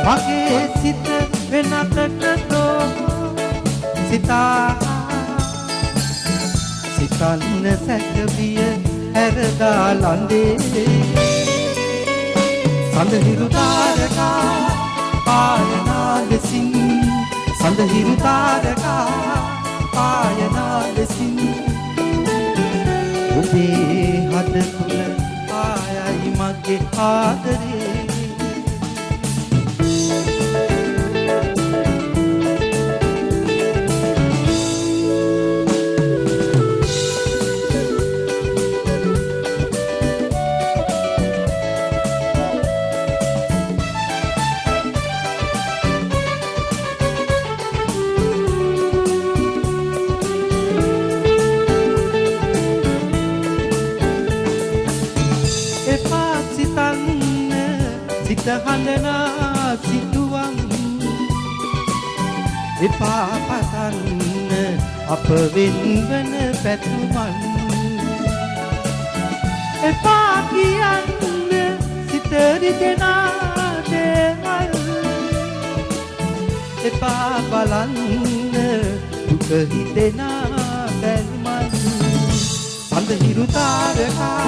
මගේ සිත වෙනතට දෝ සිතා සිතන්න සැකවිය හැරදා ලඳේ සඳහිරු තාරකා පායනා ලෙසින් සඳහිරු තාරකා පායනා ලෙසින් ඔබේ හද තුල ආයයි මගේ ආදරේ හඳනා සිතුවම් එපා පතන්න අප වෙන්වන පැතුමන් එපා කියන්න සිත රිදෙනා දේවල් එපා බලන්න දුක හිතෙනා බැල්මන් සඳහිරු තාරකා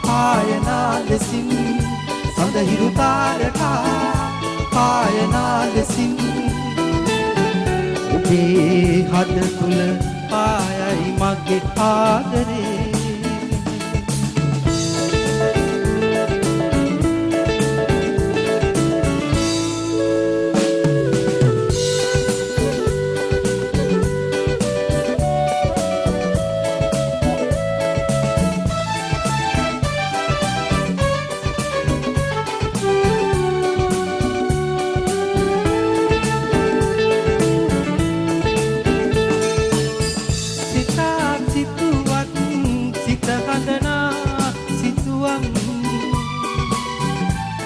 පායනා ලෙසින් සඳහිරු තාරකා පායනා ලෙසින් ඔබේ හද තුල පායයි මගේ ආදරේ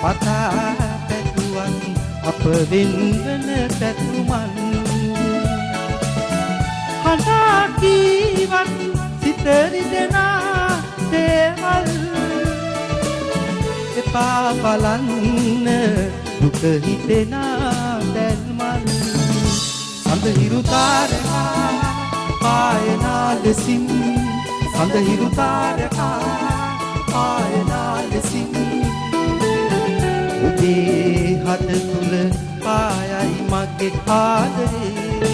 පතා පැතුවන් අප වෙන්වන පැතුමන් හඬා කීවත් සිත රිදෙනා දේවල් එපා බලන්න දුක හිතෙනා දැල්මන් සඳහිරු තාරකා පායනා ලෙසින් සඳහිරු තාරකා පායනා ලෙසින් ඔබේ හද තුල පායයි මගේ ආදරේ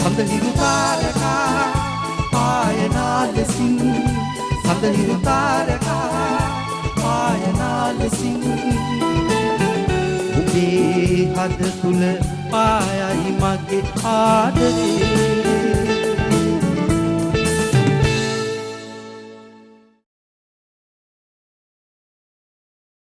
සඳහිරු තාරකා පායනා ලෙසින් සඳහිරු තාරකා පායනා ලෙසින් ඔබේ හද තුල පායයි මගේ ආදරේ